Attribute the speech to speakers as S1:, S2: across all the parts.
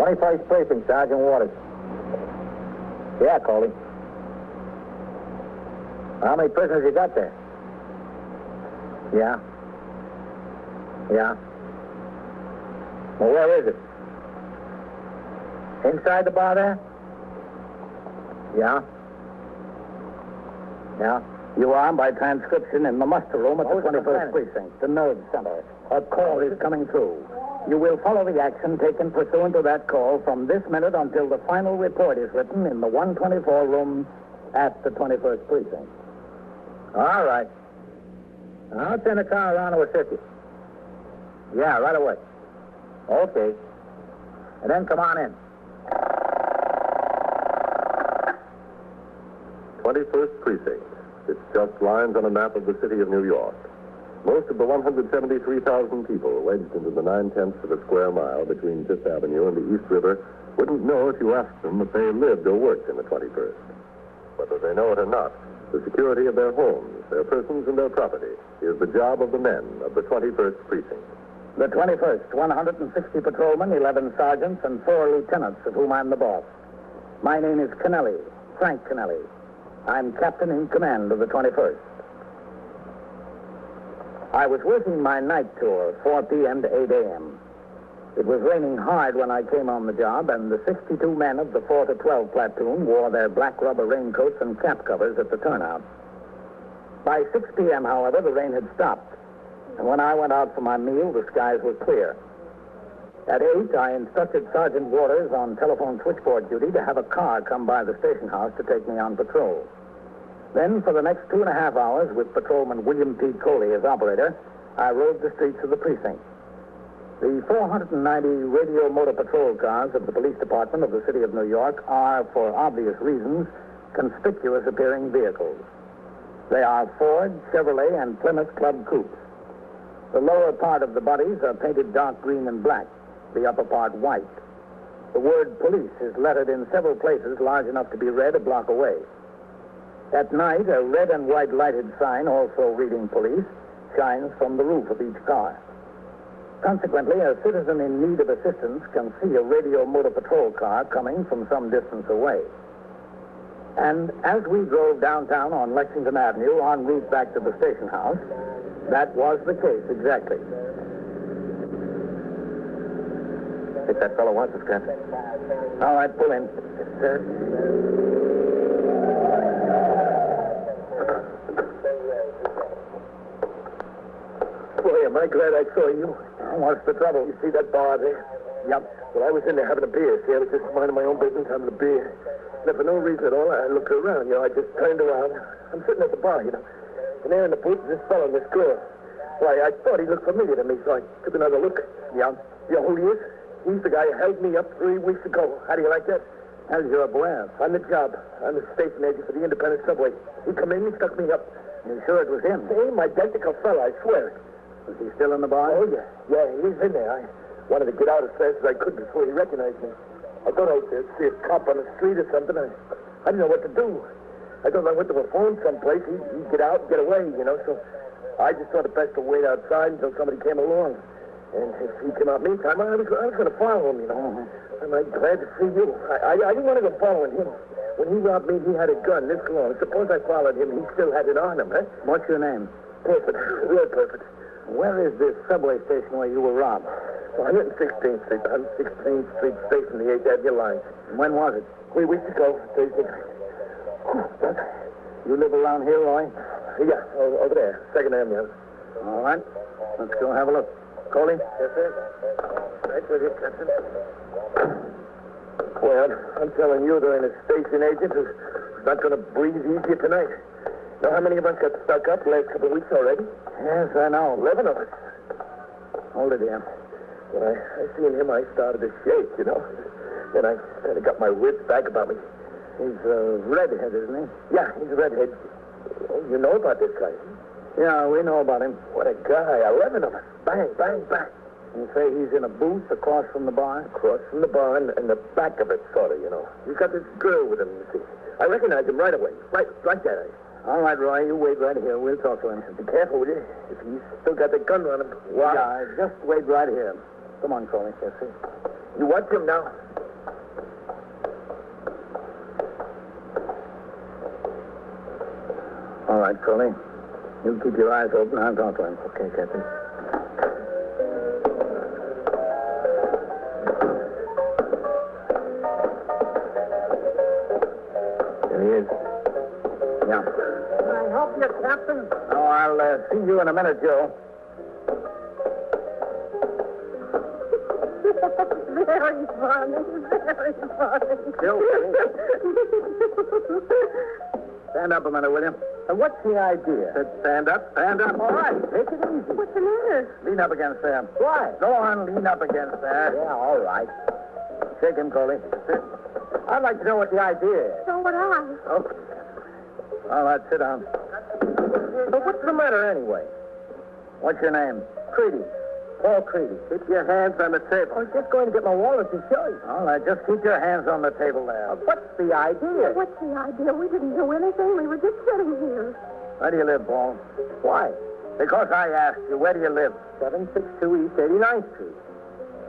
S1: 21st Precinct, Sergeant Waters. Yeah, Coley. How many prisoners you got there? Yeah. Yeah. Well, where is it? Inside the bar there? Yeah. Yeah. You are, by transcription, in the muster room at the 21st Precinct, the nerve center. A call is coming through. You will follow the action taken pursuant to that call from this minute until the final report is written in the 124 room at the 21st Precinct. All right. I'll send a car around to assist you. Yeah, right away. Okay. And then come on in.
S2: 21st Precinct. It's just lines on a map of the city of New York. Most of the 173,000 people wedged into the 9/10 of a square mile between Fifth Avenue and the East River wouldn't know if you asked them if they lived or worked in the 21st. Whether they know it or not, the security of their homes, their persons, and their property is the job of the men of the 21st Precinct.
S1: The 21st, 160 patrolmen, 11 sergeants, and 4 lieutenants, of whom I'm the boss. My name is Kennelly, Frank Kennelly. I'm captain in command of the 21st. I was working my night tour, 4 p.m. to 8 a.m. It was raining hard when I came on the job, and the 62 men of the 4 to 12 platoon wore their black rubber raincoats and cap covers at the turnout. By 6 p.m., however, the rain had stopped, and when I went out for my meal, the skies were clear. At 8, I instructed Sergeant Waters on telephone switchboard duty to have a car come by the station house to take me on patrol. Then, for the next 2.5 hours, with Patrolman William P. Coley as operator, I rode the streets of the precinct. The 490 radio motor patrol cars of the police department of the city of New York are, for obvious reasons, conspicuous-appearing vehicles. They are Ford, Chevrolet, and Plymouth Club coupes. The lower part of the bodies are painted dark green and black, the upper part white. The word police is lettered in several places large enough to be read a block away. At night, a red and white lighted sign, also reading police, shines from the roof of each car. Consequently, a citizen in need of assistance can see a radio motor patrol car coming from some distance away. And as we drove downtown on Lexington Avenue en route back to the station house, that was the case exactly.
S2: If that fellow wants us, Captain.
S1: All right, pull in.
S2: Yes, sir. Boy, am I glad I saw you.
S1: What's the trouble?
S2: You see that bar there?
S1: Yep.
S2: Well, I was in there having a beer. See, I was just minding my own business, having a beer. And for no reason at all, I looked around. I just turned around. I'm sitting at the bar, And there in the booth is this fellow and this girl. Why, I thought he looked familiar to me, so I took another look.
S1: Yeah?
S2: You know who he is? He's the guy who held me up 3 weeks ago. How do you like that?
S1: How's your awareness?
S2: On the job. I'm the station agent for the independent subway. He come in, he stuck me up.
S1: You sure it was him?
S2: Same identical fella, I swear it.
S1: Was he still in the bar?
S2: Oh, yeah. Yeah, he's in there. I wanted to get out as fast as I could before he recognized me. I thought I would see a cop on the street or something. I didn't know what to do. I thought if I went to a phone someplace, he'd get out and get away, So I just thought it best to wait outside until somebody came along. And if he came out meantime, I was going to follow him, I'm glad to see you. I didn't want to go following him. When he robbed me, he had a gun this long. Suppose I followed him, he still had it on him, huh?
S1: What's your name?
S2: Perfect. Real perfect.
S1: Where is this subway station where you were robbed?
S2: 116th Street, 116th Street Station, the 8th Avenue line.
S1: When was it?
S2: 3 weeks ago, Thursday night.
S1: You live around here, Roy?
S2: Yeah, over there, 2nd Avenue.
S1: All right. Let's go have a look. Coley?
S2: Yes, sir. Right with you, Captain. Well, I'm telling you, there ain't a station agent who's not going to breathe easier tonight. Know how many of us got stuck up the last couple of weeks already?
S1: Yes, I know.
S2: 11 of us.
S1: Hold it here.
S2: When I seen him, I started to shake, Then I kind of got my wits back about me.
S1: He's a redhead, isn't he?
S2: Yeah, he's a redhead. Oh, you know about this guy?
S1: Yeah, we know about him.
S2: What a guy. 11 of us. Bang, bang, bang.
S1: You say he's in a booth across from the bar?
S2: Across from the bar and the back of it, sort of, He's got this girl with him, you see. I recognize him right away. Right there.
S1: All right, Roy, you wait right here. We'll talk to him.
S2: Be careful, will you? If he's still got the gun on him.
S1: Wow. Yeah, just wait right here. Come on, Coley. Yes, sir.
S2: You watch him now.
S1: All right, Coley. You keep your eyes open. I'll talk to him.
S2: Okay, Captain. There he is.
S1: Yeah.
S2: Can I help you, Captain?
S1: Oh, I'll see you in a minute, Joe.
S3: Very funny, very funny.
S1: Joe, stand up a minute, will you?
S2: What's the idea?
S1: Stand up, stand up.
S2: All right, take it easy.
S3: What's the matter?
S1: Lean up against there.
S2: Why?
S1: Go on, lean up against there.
S2: Yeah, all right.
S1: Shake him, Coley.
S2: I'd like to know what the idea is.
S3: So would I.
S1: Okay. All right, sit down.
S2: But what's the matter anyway?
S1: What's your name?
S2: Creedy. Paul Creedy.
S1: Keep your hands on the table.
S2: I was just going to get my wallet to show you.
S1: All right, just keep your hands on the table there.
S2: What's the idea?
S3: What's the idea? We didn't do anything. We were just sitting here.
S1: Where do you live, Paul?
S2: Why?
S1: Because I asked you, where do you live?
S2: 762 East 89th Street.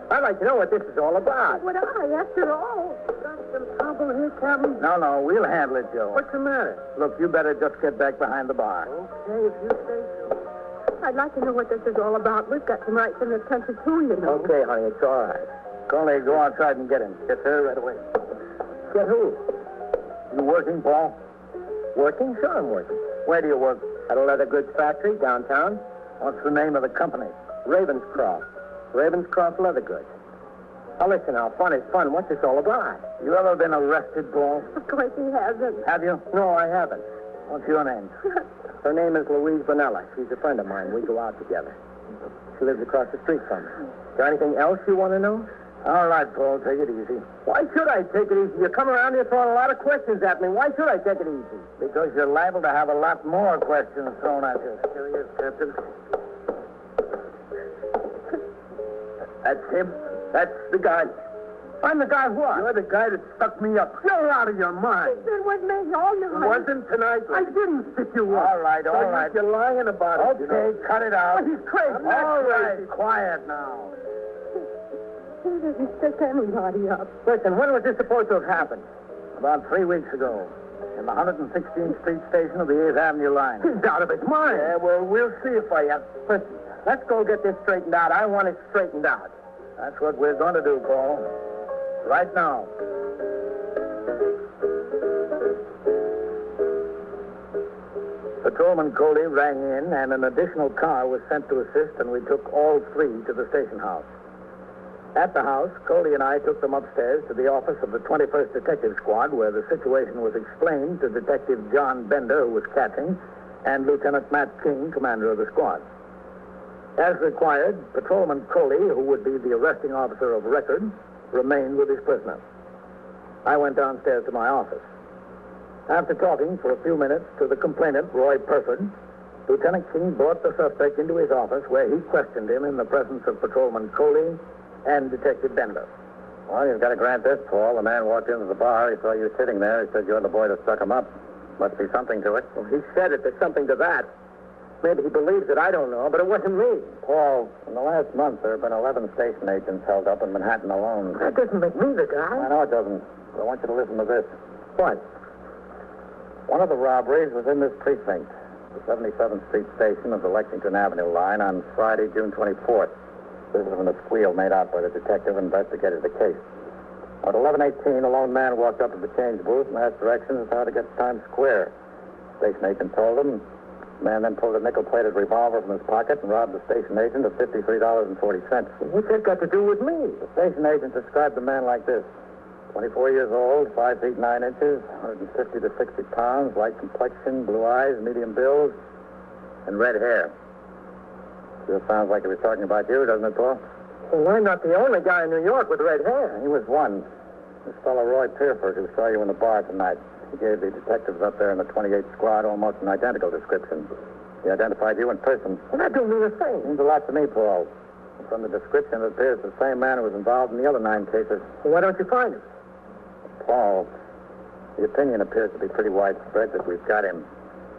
S2: I'd like to know what this is all about.
S3: Would I, after all? Got some trouble here, Captain.
S1: No, we'll handle it, Joe.
S2: What's the matter?
S1: Look, you better just get back behind the bar.
S2: Okay, if you say so.
S3: I'd like to know what this is all about. We've got some rights in this country, too, you know.
S2: Okay, honey, it's all right.
S1: Coley, go outside and get him. Get there right away.
S2: Get who?
S1: You working, Paul?
S2: Working? Sure, I'm working.
S1: Where do you work?
S2: At a leather goods factory downtown.
S1: What's the name of the company?
S2: Ravenscroft. Ravenscroft Leather Goods. Now, listen, now, fun is fun. What's this all about?
S1: You ever been arrested, Paul?
S3: Of course he hasn't.
S1: Have you?
S2: No, I haven't.
S1: What's your name?
S2: Her name is Louise Vanella. She's a friend of mine. We go out together. She lives across the street from me. Is there anything else you want to know?
S1: All right, Paul, take it easy.
S2: Why should I take it easy? You come around here throwing a lot of questions at me. Why should I take it easy?
S1: Because you're liable to have a lot more questions thrown at you. Here he is, Captain. That's him. That's the guy.
S2: I'm the guy what?
S1: You're the guy that stuck me up.
S2: You're out of your mind.
S3: It was me all
S1: It
S3: night.
S1: wasn't tonight.
S2: I didn't stick you up.
S1: All right, all right.
S2: You're lying about it.
S1: Okay, cut it out.
S2: He's crazy.
S1: I'm not
S2: All right.
S1: crazy. Quiet now.
S3: He didn't stick anybody up.
S2: Listen, when was this supposed to have happened?
S1: About 3 weeks ago, in the 116th Street station of the 8th Avenue line.
S2: He's out of his mind.
S1: Yeah, well, we'll see if I am.
S2: Listen, let's go get this straightened out. I want it straightened out.
S1: That's what we're going to do, Paul. Right now. Patrolman Coley rang in, and an additional car was sent to assist, and we took all three to the station house. At the house, Coley and I took them upstairs to the office of the 21st Detective Squad, where the situation was explained to Detective John Bender, who was catching, and Lieutenant Matt King, commander of the squad. As required, Patrolman Coley, who would be the arresting officer of record, remained with his prisoner. I went downstairs to my office. After talking for a few minutes to the complainant, Roy Perford, Lieutenant King brought the suspect into his office, where he questioned him in the presence of Patrolman Coley and Detective Bender.
S4: Well, you've got to grant this, Paul. The man walked into the bar. He saw you sitting there. He said you're the boy that stuck him up. Must be something to it.
S2: Well, he said it. There's something to that. Maybe he believes it. I don't know. But it wasn't me.
S4: Paul, in the last month, there have been 11 station agents held up in Manhattan alone.
S2: That doesn't make me the guy.
S4: I know it doesn't. But I want you to listen to this.
S2: What?
S4: One of the robberies was in this precinct, the 77th Street station of the Lexington Avenue line on Friday, June 24th. This is when the squeal made out by the detective investigated the case. At 11:18, a lone man walked up to the change booth and asked directions as to how to get to Times Square. Station agent told him. The man then pulled a nickel-plated revolver from his pocket and robbed the station agent of $53.40.
S2: What's that got to do with me?
S4: The station agent described the man like this. 24 years old, 5 feet 9 inches, 150 to 60 pounds, light complexion, blue eyes, medium build, and red hair. Sure sounds like he was talking about you, doesn't it, Paul?
S2: Well, I'm not the only guy in New York with red hair.
S4: He was one. This fellow Roy Pierford, who saw you in the bar tonight. He gave the detectives up there in the 28th squad almost an identical description. He identified you in person.
S2: Well, that don't mean a thing.
S4: Means a lot to me, Paul. From the description, it appears the same man who was involved in the other 9 cases.
S2: Well, why don't you find him?
S4: Paul, the opinion appears to be pretty widespread that we've got him.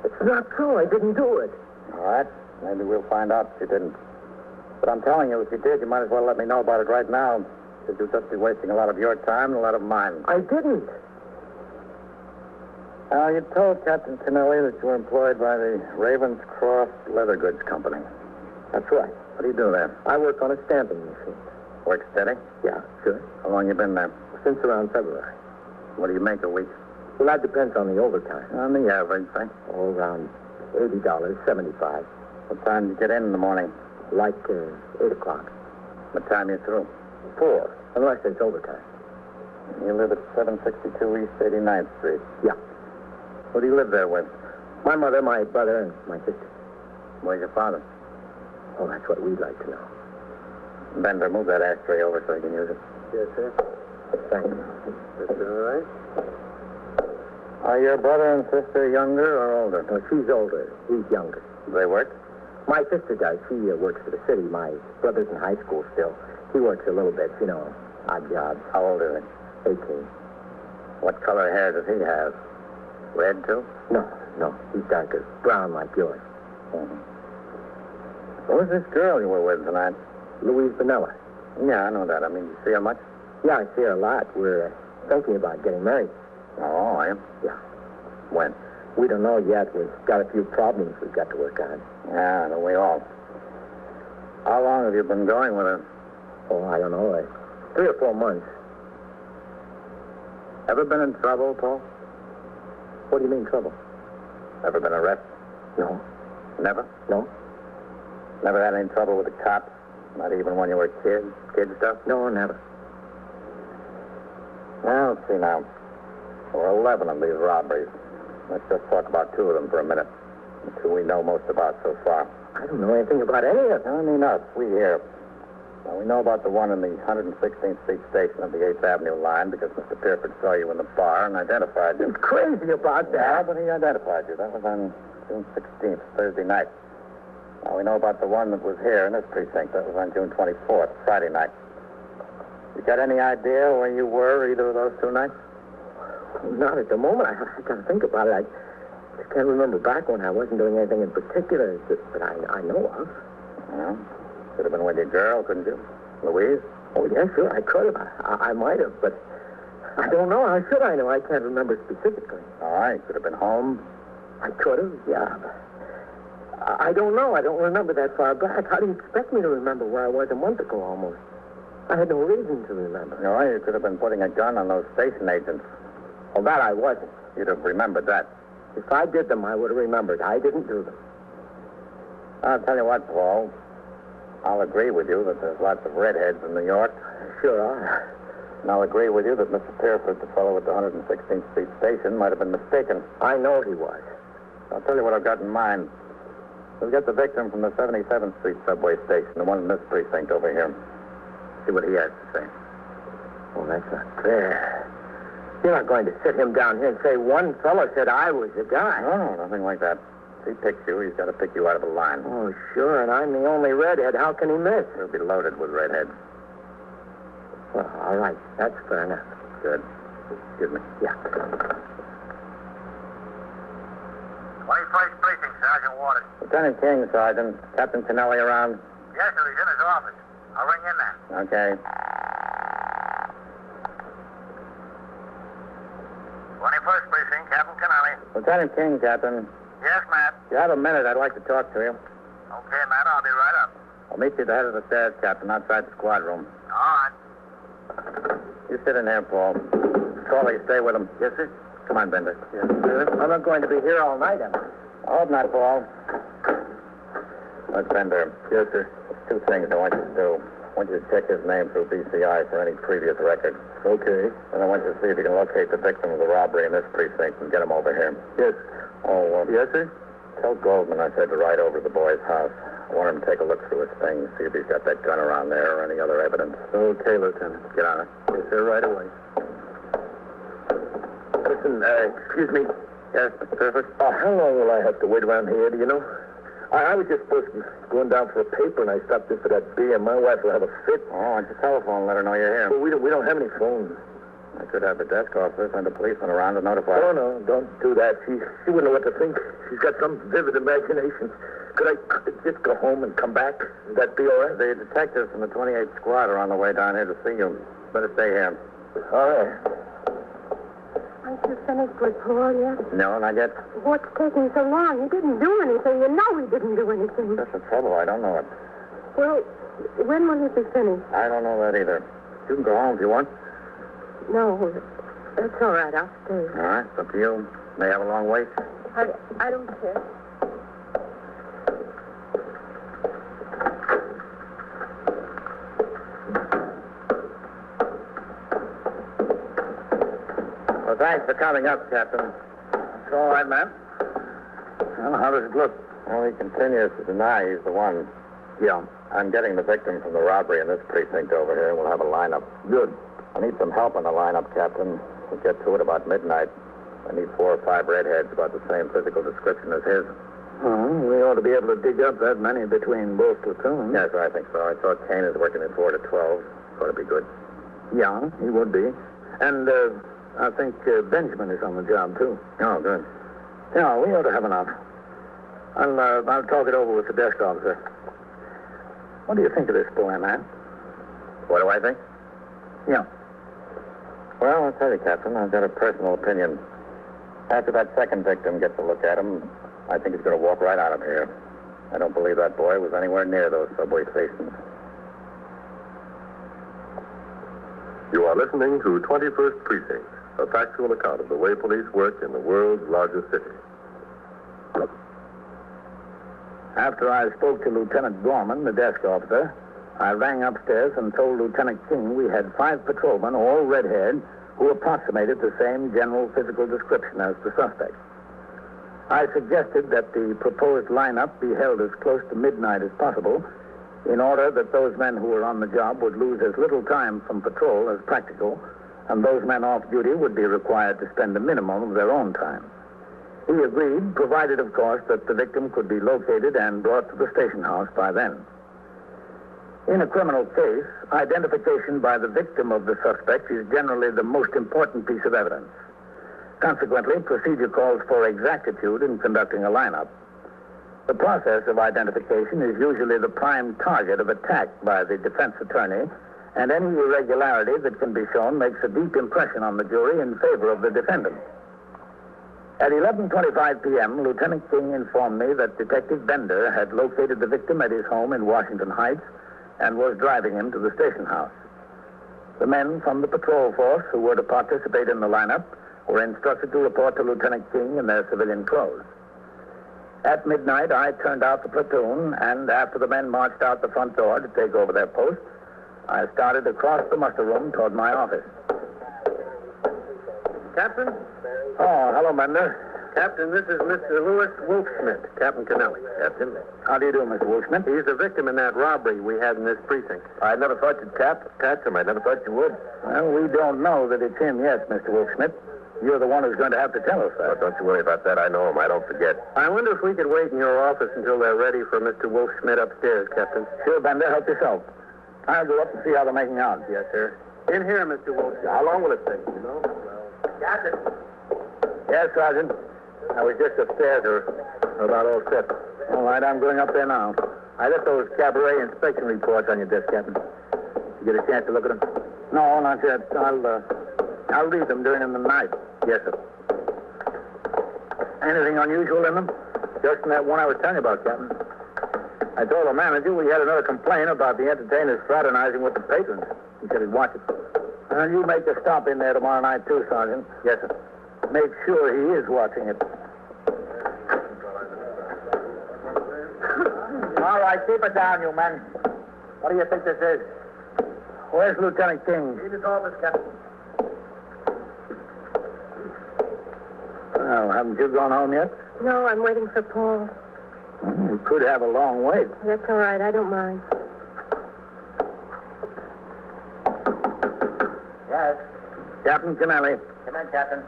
S2: It's not true. I didn't do it.
S4: All right. Maybe we'll find out if you didn't. But I'm telling you, if you did, you might as well let me know about it right now. Because you'll just be wasting a lot of your time and a lot of mine.
S2: I didn't.
S4: You told Captain Kennelly that you were employed by the Ravenscroft Leather Goods Company.
S2: That's right.
S4: What do you do there?
S2: I work on a stamping machine.
S4: Work steady?
S2: Yeah, sure.
S4: How long you been there?
S2: Since around February.
S4: What do you make a week?
S2: Well, that depends on the overtime.
S4: On the average, say.
S2: Oh, around $80, $75.
S4: What time do you get in the morning?
S2: Like 8 o'clock.
S4: What time you through?
S2: 4, unless it's overtime.
S4: You live at 762 East 89th Street.
S2: Yeah.
S4: Who do you live there with?
S2: My mother, my brother, and my sister.
S4: Where's your father?
S2: Oh, that's what we'd like to know.
S4: Bender, move that ashtray over so you can use it.
S2: Yes, sir. Thanks.
S4: Is that all right? Are your brother and sister younger or older?
S2: No, she's older. He's younger.
S4: Do they work?
S2: My sister does. She works for the city. My brother's in high school still. He works a little bit, odd jobs.
S4: How old is he?
S2: 18.
S4: What color hair does he have? Red, too?
S2: No. He's darker. Brown like yours.
S4: Mm-hmm. Who's this girl you were with tonight?
S2: Louise Vanilla.
S4: Yeah, I know that. I mean, you see her much?
S2: Yeah, I see her a lot. We're thinking about getting married.
S4: Oh, are you?
S2: Yeah.
S4: When?
S2: We don't know yet. We've got a few problems we've got to work on.
S4: Yeah, don't we all? How long have you been going with her?
S2: Oh, I don't know. 3 or 4 months.
S4: Ever been in trouble, Paul?
S2: What do you mean, trouble?
S4: Ever been arrested?
S2: No.
S4: Never?
S2: No?
S4: Never had any trouble with the cops? Not even when you were kids? Kid stuff?
S2: No, never.
S4: Well, let's see now. There were 11 of these robberies. Let's just talk about 2 of them for a minute. The 2 we know most about so far.
S2: I don't know anything about any of them.
S4: I mean us. We here. Now, we know about the one in the 116th Street station of the 8th Avenue line because Mr. Pierford saw you in the bar and identified you.
S2: He's crazy about
S4: Yeah,
S2: that.
S4: but he identified you. That was on June 16th, Thursday night. Now, we know about the one that was here in this precinct. That was on June 24th, Friday night. You got any idea where you were either of those 2 nights?
S2: Not at the moment. I got to think about it. I just can't remember back when I wasn't doing anything in particular that I know of.
S4: Well, could have been with your girl, couldn't you? Louise?
S2: Oh, yeah, sure, I could have. I might have, but I don't know. How should I know? I can't remember specifically.
S4: All right, could have been home.
S2: I could have, yeah. I don't know. I don't remember that far back. How do you expect me to remember where I was a month ago almost? I had no reason to remember.
S4: All right, you could have been putting a gun on those station agents.
S2: Well, that I wasn't.
S4: You'd have remembered that.
S2: If I did them, I would have remembered. I didn't do them.
S4: I'll tell you what, Paul. I'll agree with you that there's lots of redheads in New York.
S2: Sure are.
S4: And I'll agree with you that Mr. Pierford, the fellow at the 116th Street station, might have been mistaken.
S2: I know he was.
S4: I'll tell you what I've got in mind. We'll get the victim from the 77th Street subway station, the one in this precinct over here. See what he has to say.
S2: Well, that's not fair. You're not going to sit him down here and say one fellow said I was the guy.
S4: No, nothing like that. If he picks you, he's got to pick you out of the line.
S2: Oh, sure, and I'm the only redhead. How can he miss?
S4: He'll be loaded with redheads.
S2: Well, all right. That's fair enough.
S4: Good. Excuse me.
S2: Yeah.
S5: 21st Precinct, Sergeant Waters.
S4: Lieutenant King, Sergeant. Captain Kennelly around?
S5: Yes, sir, he's in his office. I'll ring in there.
S4: Okay.
S5: 21st Precinct, Captain Kennelly.
S4: Lieutenant King, Captain.
S5: Yes, Matt.
S4: If you have a minute, I'd like to talk to you.
S5: Okay, Matt, I'll be right up.
S4: I'll meet you at the head of the stairs, Captain, outside the squad room.
S5: All right.
S4: You sit in there, Paul. Crawley, stay with him. Yes, sir. Come on, Bender.
S2: Yes, sir. I'm not going to be here all night, am I?
S4: I hope not, Paul. Look, Bender.
S2: Yes, sir.
S4: There's 2 things I want you to do. I want you to check his name through BCI for any previous record.
S2: Okay.
S4: And I want you to see if you can locate the victim of the robbery in this precinct and get him over here.
S2: Yes.
S4: Oh,
S2: Yes, sir?
S4: Tell Goldman I said to ride over to the boy's house. I want him to take a look through his things, see if he's got that gun around there or any other evidence.
S2: Okay, Lieutenant.
S4: Get on it.
S2: Yes, sir, right away. Listen, excuse me.
S4: Yes, Mr. Pierford?
S2: How long will I have to wait around here, do you know? I was just supposed to be going down for a paper, and I stopped in for that beer. My wife will have a fit.
S4: Oh, why don't you telephone and let her know you're here?
S2: Well, we don't have any phones.
S4: I could have the desk officer send a policeman around to notify
S2: Oh,
S4: her.
S2: no, don't do that. She wouldn't know what to think. She's got some vivid imagination. Could I just go home and come back? Would that be all right?
S4: The detectives from the 28th Squad are on the way down here to see you. Better stay here.
S2: All right.
S3: I'm Haven't you finished with Paul yet?
S4: No, not yet.
S3: What's taking so long? He didn't do anything. You know he didn't do anything.
S4: That's the trouble. I don't know it.
S3: Well, when will he be finished?
S4: I don't know that either. You can go home if you want.
S3: No, that's all right. I'll stay.
S4: All right, it's up to you. May have a long wait.
S3: I don't care.
S4: Well, thanks for coming up, Captain.
S1: It's all right, man. Well, how does it look?
S4: Well, he continues to deny he's the one.
S1: Yeah.
S4: I'm getting the victim from the robbery in this precinct over here. We'll have a lineup.
S1: Good.
S4: I need some help on the lineup, Captain. We'll get to it about midnight. I need 4 or 5 redheads about the same physical description as his.
S1: Oh, we ought to be able to dig up that many between both platoons.
S4: Yes, I think so. I saw Kane is working at 4 to 12. Ought to be good.
S1: Yeah, he would be. And I think Benjamin is on the job, too.
S4: Oh, good.
S1: Yeah, we ought to have enough. I'll talk it over with the desk officer. What do you think of this boy, man?
S4: What do I think?
S1: Yeah.
S4: Well, I'll tell you, Captain, I've got a personal opinion. After that second victim gets a look at him, I think he's going to walk right out of here. I don't believe that boy was anywhere near those subway stations.
S6: You are listening to 21st Precinct, a factual account of the way police work in the world's largest city.
S1: After I spoke to Lieutenant Gorman, the desk officer, I rang upstairs and told Lieutenant King we had 5 patrolmen, all red-haired, who approximated the same general physical description as the suspect. I suggested that the proposed lineup be held as close to midnight as possible in order that those men who were on the job would lose as little time from patrol as practical, and those men off duty would be required to spend a minimum of their own time. He agreed, provided, of course, that the victim could be located and brought to the station house by then. In a criminal case, identification by the victim of the suspect is generally the most important piece of evidence. Consequently, procedure calls for exactitude in conducting a lineup. The process of identification is usually the prime target of attack by the defense attorney, and any irregularity that can be shown makes a deep impression on the jury in favor of the defendant. At 11:25 p.m., Lieutenant King informed me that Detective Bender had located the victim at his home in Washington Heights and was driving him to the station house. The men from the patrol force who were to participate in the lineup were instructed to report to Lieutenant King in their civilian clothes. At midnight, I turned out the platoon, and after the men marched out the front door to take over their posts, I started across the muster room toward my office.
S4: Captain?
S1: Oh, hello, Bender.
S4: Captain, this is Mr. Louis Wolfschmidt, Captain Kennelly. Captain.
S1: How do you do, Mr. Wolfschmidt?
S4: He's the victim in that robbery we had in this precinct. I never thought you'd catch him. I never thought you would.
S1: Well, we don't know that it's him yet, Mr. Wolfschmidt. You're the one who's going to have to tell us that.
S6: Oh, don't you worry about that. I know him. I don't forget.
S4: I wonder if we could wait in your office until they're ready for Mr. Wolfschmidt upstairs, Captain.
S1: Sure, Bender. Help yourself. I'll go up and see how they're making out.
S4: Yes, sir. In here, Mr. Wolfschmidt.
S6: How long will it take, you know?
S4: Captain.
S1: Yes, Sergeant.
S4: I was just upstairs. We're about all set.
S1: All right, I'm going up there now.
S4: I left those cabaret inspection reports on your desk, Captain. You get a chance to look at them?
S1: No, not yet. I'll read them during the night.
S4: Yes, sir.
S1: Anything unusual in them?
S4: Just in that one I was telling you about, Captain. I told the manager we had another complaint about the entertainers fraternizing with the patrons. He said he'd watch it.
S1: And you make a stop in there tomorrow night, too, Sergeant.
S4: Yes, sir.
S1: Make sure he is watching it.
S4: All right, keep it down, you men. What do you think this is?
S1: Where's Lieutenant King?
S4: In his office, Captain.
S1: Well, haven't you gone home yet?
S3: No, I'm waiting for Paul.
S1: You could have a long wait.
S3: That's all right. I don't mind.
S4: Yes.
S1: Captain Kennelly.
S4: Come in, Captain.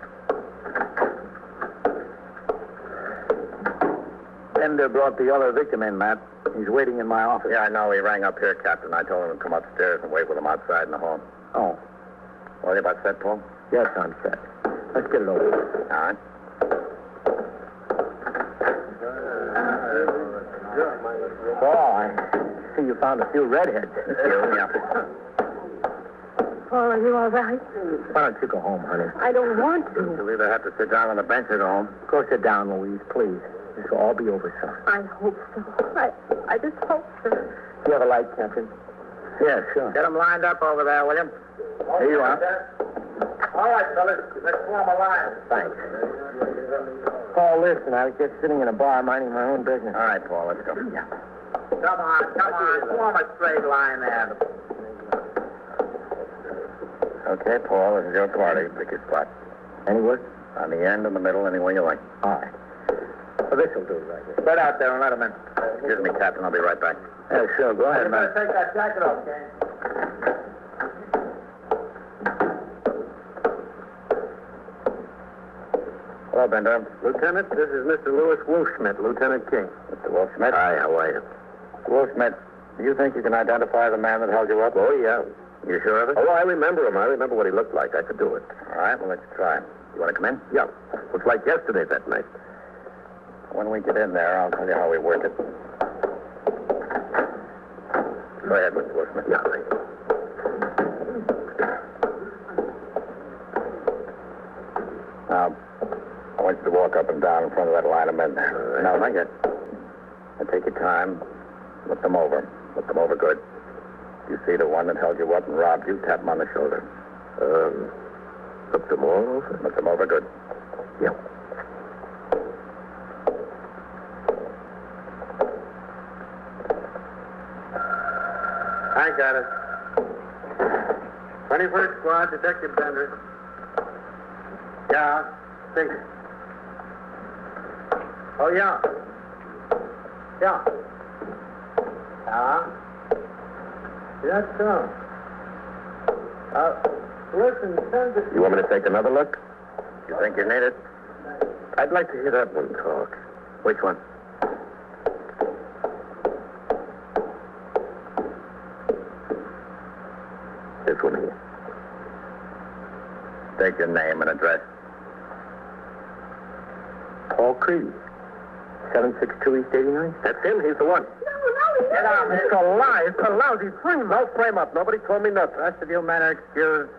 S1: Bender brought the other victim in, Matt. He's waiting in my office.
S4: Yeah, I know. He rang up here, Captain. I told him to come upstairs and wait with him outside in the hall.
S1: Oh.
S4: What are you about set, Paul?
S1: Yes, I'm set. Let's get it over.
S4: All right.
S1: Oh, I see you found a few redheads.
S4: Yeah.
S3: Paul, are you all right?
S1: Why don't you go home, honey?
S3: I don't want to.
S4: You'll either have to sit down on the bench or go home.
S1: Go sit down, Louise, please. This will all be over soon.
S3: I hope so. I just hope so.
S1: Do you have a light, Captain? Yeah, sure.
S4: Get them lined up over there, William.
S1: Here you are.
S4: All right, fellas. Let's form a line.
S1: Thanks. Paul, listen, I was just sitting in a bar minding my own business.
S4: All right, Paul, let's go.
S1: Yeah.
S4: Come on. Form a straight line there. Okay, Paul, this is your party. Pick your spot.
S1: Anywhere?
S4: On the end, in the middle, anywhere you like.
S1: All right. Well, this will do right here.
S4: Spread out there and let them in. Excuse me, Captain. I'll be right back.
S1: Yeah, sure. Go ahead, man.
S4: Take that jacket off, Ken. Hello, Bender.
S6: Lieutenant, this is Mr. Louis Wolfschmidt, Lieutenant King.
S4: Mr. Wolfschmidt.
S6: Hi, how are you?
S4: Wolfschmidt, do you think you can identify the man that held you up?
S6: Oh, yeah.
S4: You sure of it?
S6: Oh, I remember him. I remember what he looked like. I could do it.
S4: All right, well, let's try. You want to come in?
S6: Yeah. It was like yesterday that night.
S4: When we get in there, I'll tell you how we work it. Go ahead, Mr. Wolfschmidt.
S6: Yeah, thank you.
S4: Now, I want you to walk up and down in front of that line of men there. No, not yet. Now, take your time. Look them over. Look them over good. You see the one that held you up and robbed you, tap him on the shoulder.
S6: Look them all over?
S4: Look them over good.
S6: Yeah.
S4: I got it. 21st Squad, Detective Bender. Yeah, think. Oh, yeah. Yeah. Yes, sir. Listen, send it.
S6: You want me to take another look?
S4: You think you need it?
S6: I'd like to hear that one talk.
S4: Which one?
S6: This one here.
S4: Take your name and address.
S1: Paul Creedy. 762 East 89?
S6: That's him. He's the one.
S4: Get out,
S1: It's a lie. It's a lousy frame.
S6: No frame up. Nobody told me nothing.
S4: The rest of you men are excused.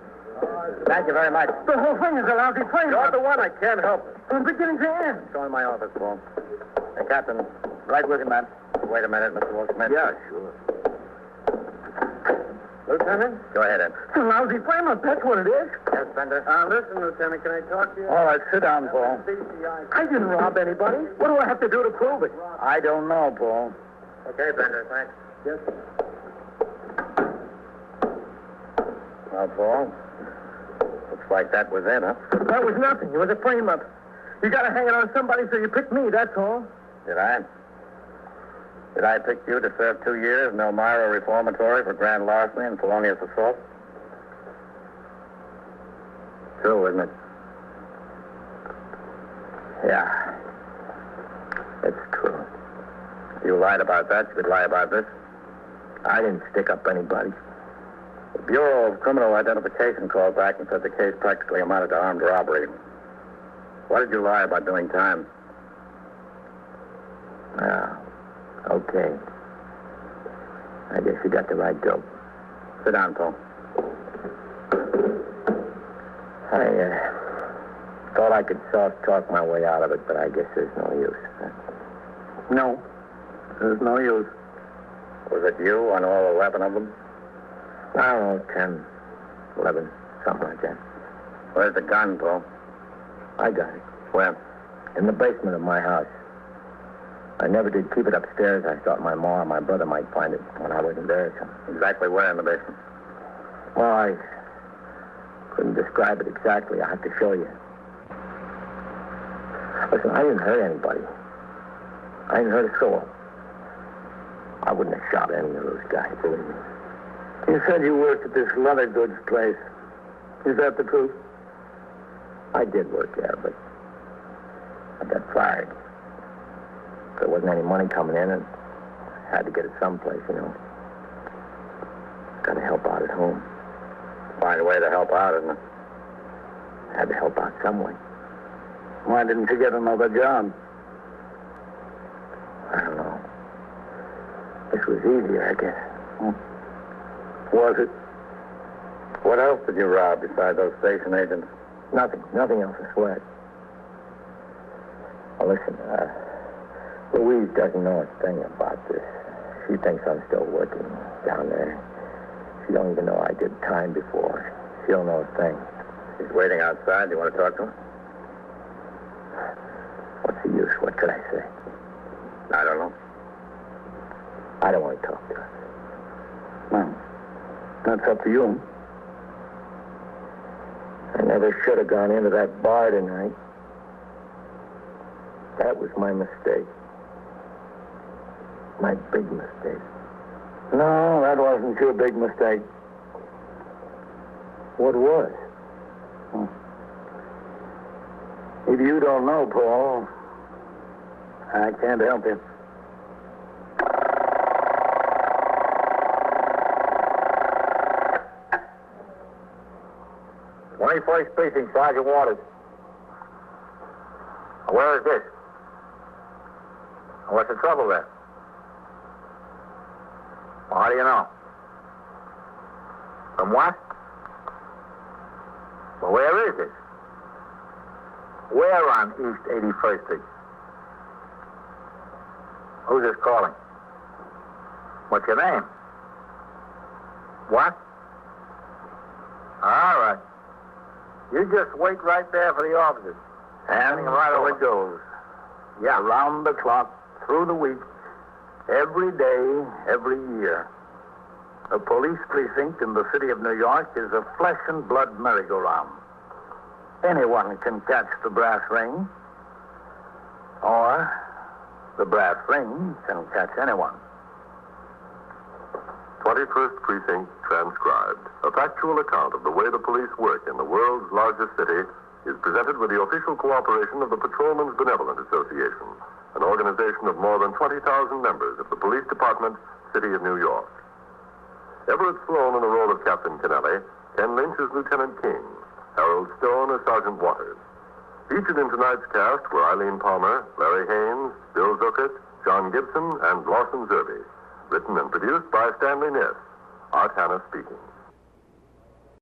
S4: Thank you very much.
S1: The whole thing is a lousy frame.
S6: You're the one. I can't help it.
S1: From beginning to end.
S4: Go in my office, Paul. Hey, Captain. Right with you, man. Wait a minute, Mr. Wolfschmidt.
S6: Yeah, sure.
S4: Lieutenant? Go ahead, Ed.
S1: It's a lousy frame up. That's what it is.
S4: Yes, Bender? Listen, Lieutenant, can I talk to you?
S1: All right, sit down, Paul. I didn't rob anybody. What do I have to do to prove it?
S4: I don't know, Paul. Okay, Bender, thanks.
S1: Yes.
S4: Well, Paul, looks like that was it, huh?
S1: That was nothing. It was a frame up. You got to hang it on somebody, so you picked me, that's all.
S4: Did I? Did I pick you to serve 2 years in Elmira Reformatory for grand larceny and felonious assault? True, isn't it?
S1: Yeah. It's true.
S4: If you lied about that, you could lie about this.
S1: I didn't stick up anybody.
S4: The Bureau of Criminal Identification called back and said the case practically amounted to armed robbery. Why did you lie about doing time?
S1: Okay. I guess you got the right dope.
S4: Sit down, Paul.
S1: I thought I could soft talk my way out of it, but I guess there's no use. No, there's no use.
S4: Was it you on all 11 of them?
S1: I don't know, 10, 11, something like that.
S4: Where's the gun, Paul?
S1: I got it.
S4: Where?
S1: In the basement of my house. I never did keep it upstairs. I thought my ma or my brother might find it when I wasn't there. So.
S4: Exactly where in the basement?
S1: Well, I couldn't describe it exactly. I have to show you. Listen, I didn't hurt anybody. I didn't hurt a soul. I wouldn't have shot any of those guys, believe me. You said you worked at this leather goods place. Is that the truth? I did work there, but I got fired. There wasn't any money coming in, and I had to get it someplace, you know. Got to help out at home.
S4: Find a way to help out, isn't it?
S1: Had to help out some way. Why didn't you get another job? I don't know. This was easier, I guess. Was it?
S4: What else did you rob besides those station agents?
S2: Nothing else, I swear. Well, listen, Louise doesn't know a thing about this. She thinks I'm still working down there. She don't even know I did time before. She don't know a thing.
S4: She's waiting outside. Do you want to talk to her?
S2: What's the use? What could I say?
S4: I don't know.
S2: I don't want to talk to her.
S1: Well, that's up to you.
S2: I never should have gone into that bar tonight. That was my mistake. My big mistake.
S1: No, that wasn't your big mistake.
S2: What was?
S1: If you don't know, Paul, I can't help you.
S4: "21st Precinct, Sergeant Waters. Where is this? What's the trouble there? Well, how do you know? From what? Well, where is this? Where on East 81st Street? Who's this calling? What's your name? What? All right. You just wait right there for the officers.
S1: And so it goes.
S4: Yeah.
S1: Around the clock, through the week, every day, every year. A police precinct in the city of New York is a flesh and blood merry-go-round. Anyone can catch the brass ring, or the brass ring can catch anyone.
S6: 21st Precinct transcribed. A factual account of the way the police work in the world's largest city is presented with the official cooperation of the Patrolmen's Benevolent Association, an organization of more than 20,000 members of the Police Department, City of New York. Everett Sloan in the role of Captain Kennelly, Ken Lynch as Lieutenant King, Harold Stone as Sergeant Waters. Featured in tonight's cast were Eileen Palmer, Larry Haynes, Bill Zuckert, John Gibson, and Lawson Zerby. Written and produced by Stanley Ness. Art Hanna speaking.